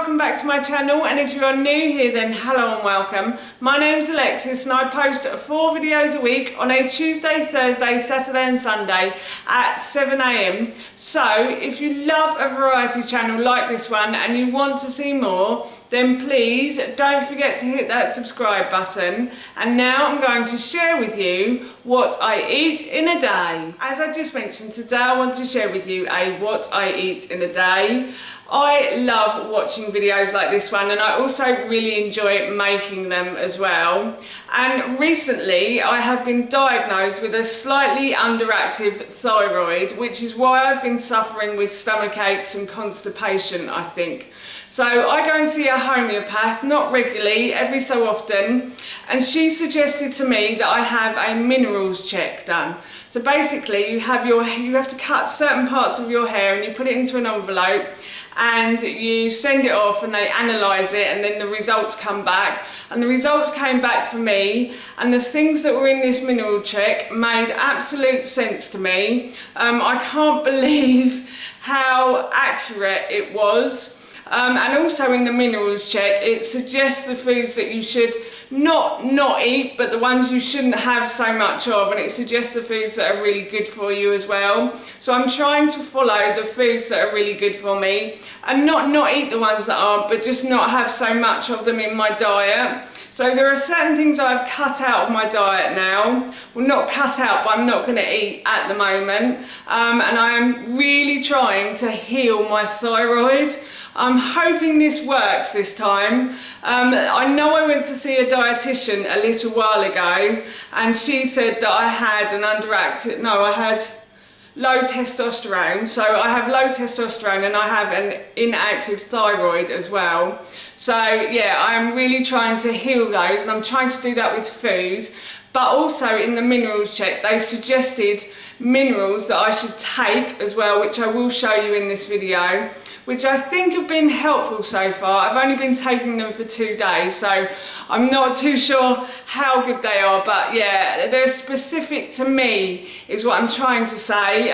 welcome back to my channel, and if you are new here then hello and welcome. My name's Alexis and I post 4 videos a week on a Tuesday, Thursday, Saturday and Sunday at 7 AM. So if you love a variety channel like this one and you want to see more, then please don't forget to hit that subscribe button. And now I'm going to share with you what I eat in a day. As I just mentioned, today I want to share with you a what I eat in a day. I love watching videos like this one, and I also really enjoy making them as well. And recently I have been diagnosed with a slightly underactive thyroid, which is why I've been suffering with stomach aches and constipation, I think. So I go and see a homeopath, not regularly, every so often, and she suggested to me that I have a minerals check done. So basically you have to cut certain parts of your hair and you put it into an envelope and you send it off and they analyse it, and then the results come back. And the results came back for me, and the things that were in this mineral check made absolute sense to me. I can't believe how accurate it was. And also in the minerals check, it suggests the foods that you should not eat, but the ones you shouldn't have so much of, and it suggests the foods that are really good for you as well. So I'm trying to follow the foods that are really good for me and not eat the ones that aren't, but just not have so much of them in my diet. So there are certain things I've cut out of my diet now. Well, not cut out, but I'm not going to eat at the moment. And I am really trying to heal my thyroid. I'm hoping this works this time. I know I went to see a dietitian a little while ago, and she said that I had I had low testosterone. So I have low testosterone and I have an inactive thyroid as well. So yeah, I'm really trying to heal those, and I'm trying to do that with food. But also in the minerals check, they suggested minerals that I should take as well, which I will show you in this video, which I think have been helpful so far. I've only been taking them for 2 days, so I'm not too sure how good they are, but yeah, they're specific to me is what I'm trying to say.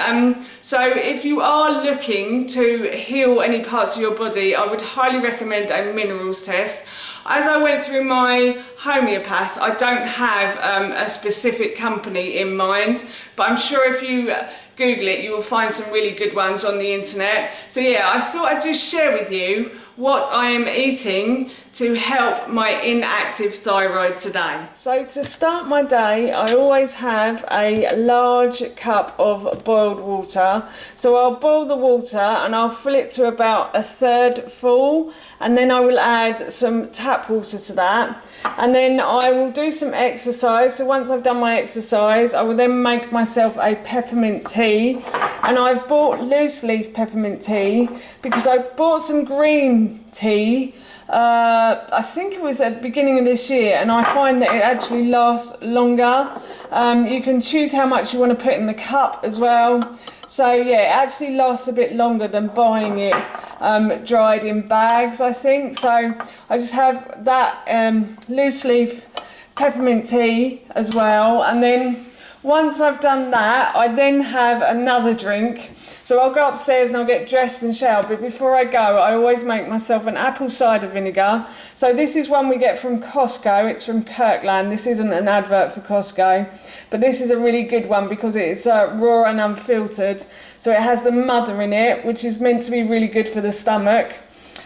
So if you are looking to heal any parts of your body, I would highly recommend a minerals test. As I went through my homeopath, I don't have a specific company in mind, but I'm sure if you Google it, you will find some really good ones on the internet. So yeah, I thought I'd just share with you what I am eating to help my inactive thyroid today. So to start my day, I always have a large cup of boiled water. So I'll boil the water and I'll fill it to about 1/3 full, and then I will add some tap water to that, and then I will do some exercise. So once I've done my exercise, I will then make myself a peppermint tea, and I've bought loose leaf peppermint tea because I bought some green tea I think it was at the beginning of this year, and I find that it actually lasts longer. You can choose how much you want to put in the cup as well. So yeah, it actually lasts a bit longer than buying it dried in bags, I think. So I just have that loose leaf peppermint tea as well, and then once I've done that, I then have another drink. So I'll go upstairs and I'll get dressed and shower, but before I go, I always make myself an apple cider vinegar. So this is one we get from Costco. It's from Kirkland. This isn't an advert for Costco, but this is a really good one because it's raw and unfiltered. So it has the mother in it, which is meant to be really good for the stomach.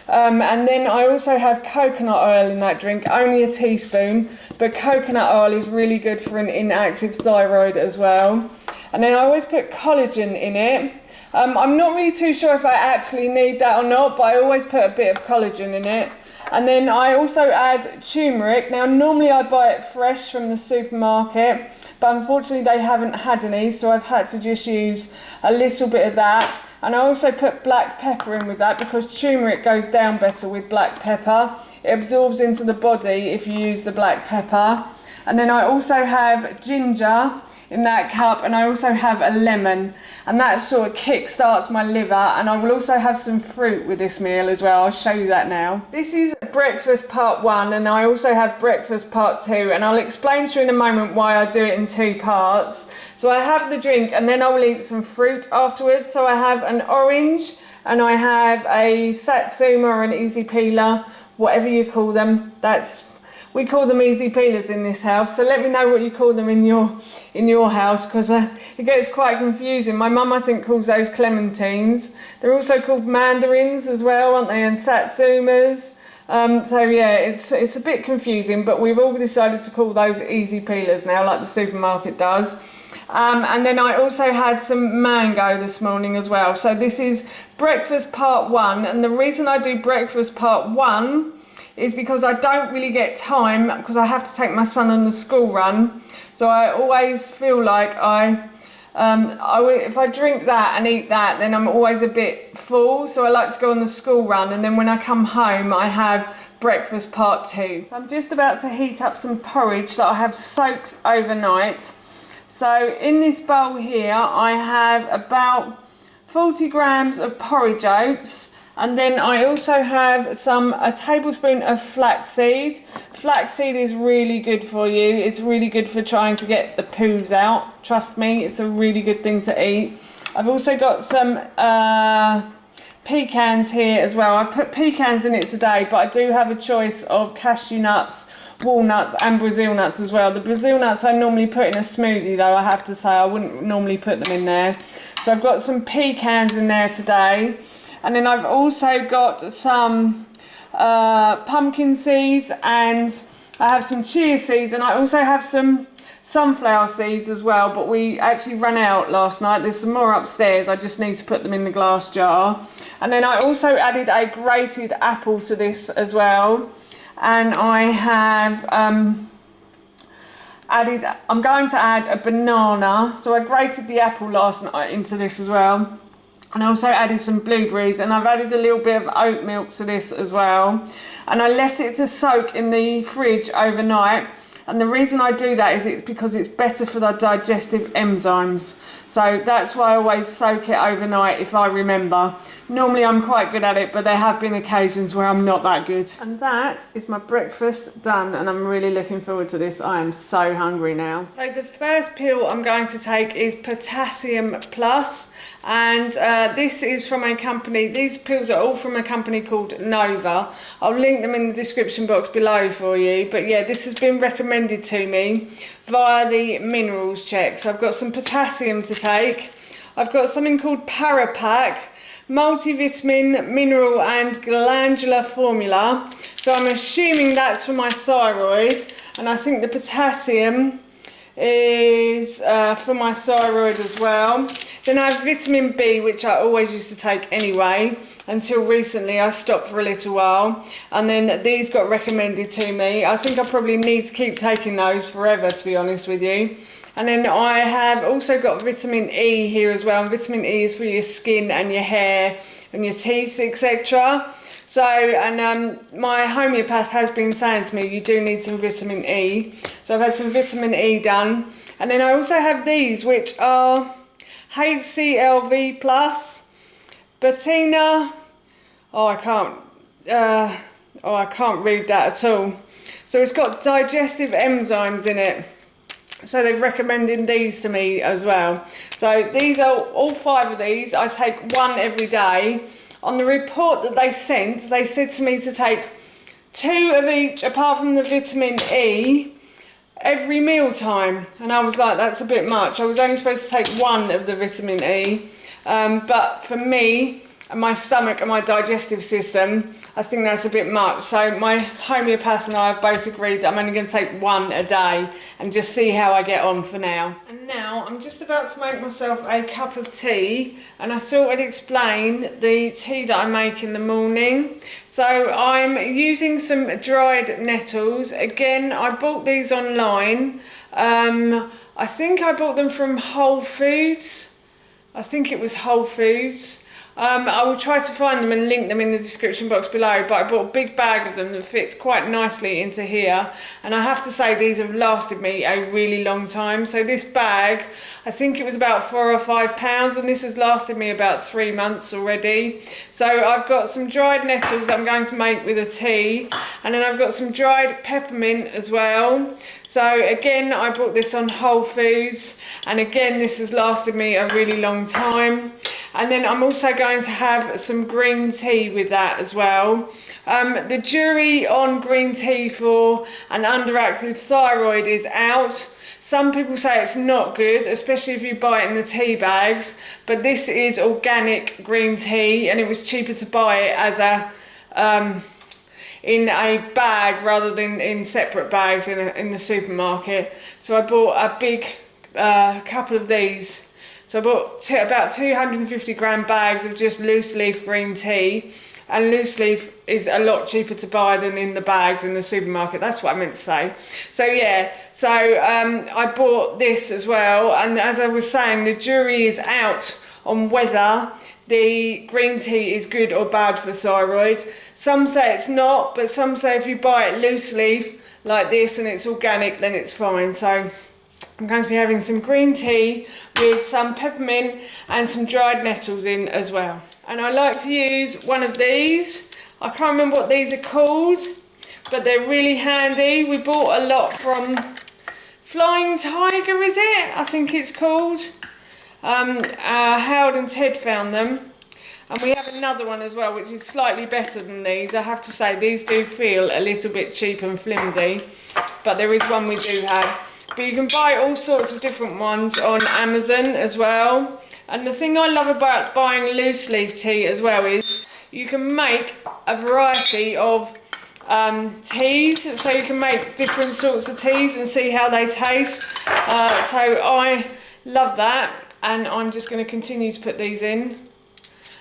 And then I also have coconut oil in that drink, only a teaspoon, but coconut oil is really good for an inactive thyroid as well. And then I always put collagen in it. I'm not really too sure if I actually need that or not, but I always put a bit of collagen in it. And then I also add turmeric. Now normally I buy it fresh from the supermarket, but unfortunately they haven't had any, so I've had to just use a little bit of that. And I also put black pepper in with that because turmeric goes down better with black pepper. It absorbs into the body if you use the black pepper. And then I also have ginger in that cup, and I also have a lemon, and that sort of kick starts my liver. And I will also have some fruit with this meal as well. I'll show you that now. This is breakfast part 1, and I also have breakfast part 2, and I'll explain to you in a moment why I do it in 2 parts. So I have the drink and then I will eat some fruit afterwards. So I have an orange, and I have a Satsuma or an easy peeler, whatever you call them. We call them easy peelers in this house, so let me know what you call them in your house, because it gets quite confusing. My mum, I think, calls those clementines. They're also called mandarins as well, aren't they, and satsumas. So yeah, it's a bit confusing, but we've all decided to call those easy peelers now, like the supermarket does. And then I also had some mango this morning as well. So this is breakfast part 1, and the reason I do breakfast part 1 is because I don't really get time, because I have to take my son on the school run. So I always feel like if I drink that and eat that, then I'm always a bit full. So I like to go on the school run, and then when I come home, I have breakfast part 2. So I'm just about to heat up some porridge that I have soaked overnight. So in this bowl here, I have about 40 grams of porridge oats. And then I also have a tablespoon of flaxseed. Flaxseed is really good for you. It's really good for trying to get the poos out. Trust me, it's a really good thing to eat. I've also got some pecans here as well. I put pecans in it today, but I do have a choice of cashew nuts, walnuts and Brazil nuts as well. The Brazil nuts I normally put in a smoothie though, I have to say. I wouldn't normally put them in there. So I've got some pecans in there today. And then I've also got some pumpkin seeds, and I have some chia seeds, and I also have some sunflower seeds as well, but we actually ran out last night. There's some more upstairs. I just need to put them in the glass jar. And then I also added a grated apple to this as well. And I have I'm going to add a banana. So I grated the apple last night into this as well. And I also added some blueberries, and I've added a little bit of oat milk to this as well. And I left it to soak in the fridge overnight. And the reason I do that is it's because it's better for the digestive enzymes. So that's why I always soak it overnight if I remember. Normally I'm quite good at it, but there have been occasions where I'm not that good. And that is my breakfast done, and I'm really looking forward to this. I am so hungry now. So the first pill I'm going to take is Potassium Plus. And this is from a company, these pills are all from a company called Nova. I'll link them in the description box below for you. But yeah, this has been recommended to me via the minerals check. So I've got some potassium to take. I've got something called Parapack, multivitamin, mineral and glandular formula. So I'm assuming that's for my thyroid. And I think the potassium is for my thyroid as well. Then I have vitamin B, which I always used to take anyway, until recently. I stopped for a little while, and then these got recommended to me. I think I probably need to keep taking those forever, to be honest with you. And then I have also got vitamin E here as well, and vitamin E is for your skin and your hair and your teeth, etc. So, and my homeopath has been saying to me, you do need some vitamin E. So I've had some vitamin E done. And then I also have these, which are HCLV plus, Bettina. I can't read that at all. So it's got digestive enzymes in it. So they've recommended these to me as well. So these are all 5 of these. I take 1 every day. On the report that they sent, they said to me to take 2 of each, apart from the vitamin E, every meal time. And I was like, that's a bit much. I was only supposed to take 1 of the vitamin E. But for me, and my stomach and my digestive system, I think that's a bit much. So my homeopath and I have both agreed that I'm only going to take 1 a day and just see how I get on for now. And now I'm just about to make myself a cup of tea, and I thought I'd explain the tea that I make in the morning. So I'm using some dried nettles. Again, I bought these online. I think I bought them from Whole Foods. I think it was Whole Foods. I will try to find them and link them in the description box below, but I bought a big bag of them that fits quite nicely into here, and I have to say these have lasted me a really long time. So this bag, I think it was about £4 or £5, and this has lasted me about 3 months already. So I've got some dried nettles I'm going to make with a tea, and then I've got some dried peppermint as well. So again, I bought this on Whole Foods, and again this has lasted me a really long time. And then I'm also going to have some green tea with that as well. The jury on green tea for an underactive thyroid is out. Some people say it's not good, especially if you buy it in the tea bags, but this is organic green tea, and it was cheaper to buy it as a in a bag rather than in separate bags in the supermarket. So I bought a big couple of these. So I bought about 250 gram bags of just loose leaf green tea, and loose leaf is a lot cheaper to buy than in the bags in the supermarket. That's what I meant to say. So yeah, so I bought this as well, and as I was saying, the jury is out on whether the green tea is good or bad for thyroid. Some say it's not, but some say if you buy it loose leaf like this and it's organic, then it's fine. So I'm going to be having some green tea with some peppermint and some dried nettles in as well. And I like to use one of these. I can't remember what these are called, but they're really handy. We bought a lot from Flying Tiger, is it? I think it's called. Howard and Ted found them. And we have another one as well, which is slightly better than these. I have to say, these do feel a little bit cheap and flimsy, but there is one we do have. But you can buy all sorts of different ones on Amazon as well. And the thing I love about buying loose leaf tea as well is you can make a variety of teas. So you can make different sorts of teas and see how they taste. So I love that. And I'm just going to continue to put these in.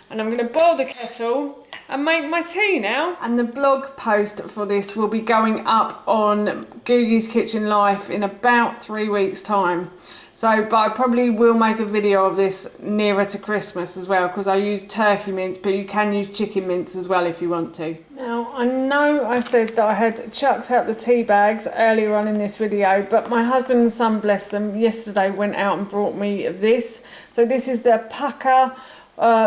And I'm going to boil the kettle and make my tea now. And the blog post for this will be going up on Googie's Kitchen Life in about 3 weeks time. So, but I probably will make a video of this nearer to Christmas as well, because I use turkey mince, but you can use chicken mince as well if you want to. Now, I know I said that I had chucked out the tea bags earlier on in this video, but my husband and son, bless them, yesterday went out and brought me this. So this is the Pucker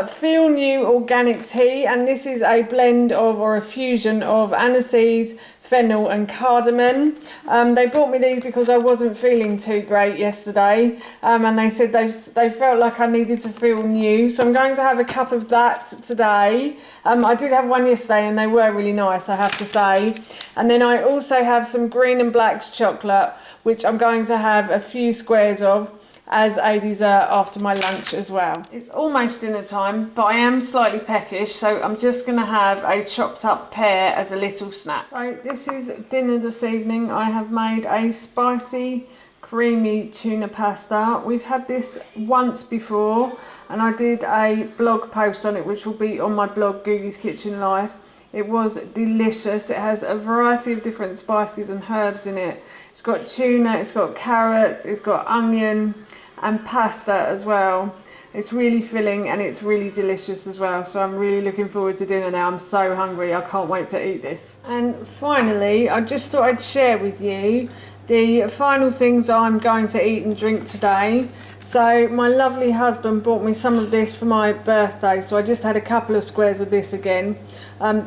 Feel New Organic Tea, and this is a blend of, or a fusion of, aniseed, fennel and cardamom. They brought me these because I wasn't feeling too great yesterday, and they said they felt like I needed to feel new, so I'm going to have a cup of that today. I did have one yesterday and they were really nice, I have to say. And then I also have some green and blacks chocolate, which I'm going to have a few squares of as a dessert after my lunch as well. It's almost dinner time, but I am slightly peckish, so I'm just going to have a chopped up pear as a little snack. So this is dinner this evening. I have made a spicy creamy tuna pasta. We've had this once before and I did a blog post on it, which will be on my blog Googie's Kitchen Life. It was delicious. It has a variety of different spices and herbs in it. It's got tuna, it's got carrots, it's got onion and pasta as well. It's really filling and it's really delicious as well. So I'm really looking forward to dinner now. I'm so hungry. I can't wait to eat this. And finally, I just thought I'd share with you the final things I'm going to eat and drink today. So my lovely husband bought me some of this for my birthday, so I just had a couple of squares of this again.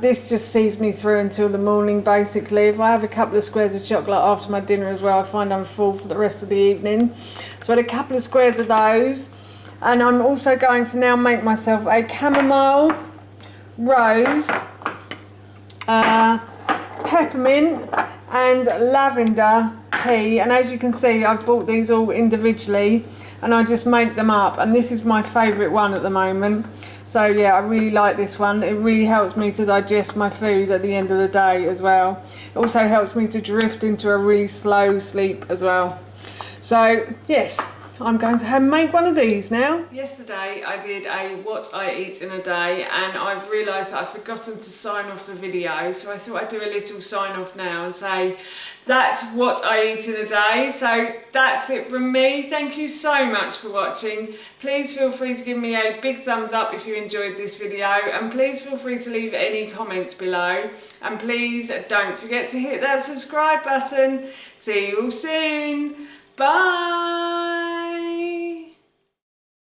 This just sees me through until the morning basically. If I have a couple of squares of chocolate after my dinner as well, I find I'm full for the rest of the evening. So I had a couple of squares of those, and I'm also going to now make myself a chamomile, rose, peppermint and lavender tea. And as you can see, I've bought these all individually and I just make them up, and this is my favourite one at the moment. So yeah, I really like this one. It really helps me to digest my food at the end of the day as well. It also helps me to drift into a really slow sleep as well. So yes, I'm going to make one of these now. Yesterday I did a what I eat in a day, and I've realised that I've forgotten to sign off the video, so I thought I'd do a little sign off now and say that's what I eat in a day. So that's it from me. Thank you so much for watching. Please feel free to give me a big thumbs up if you enjoyed this video, and please feel free to leave any comments below, and please don't forget to hit that subscribe button. See you all soon. Bye.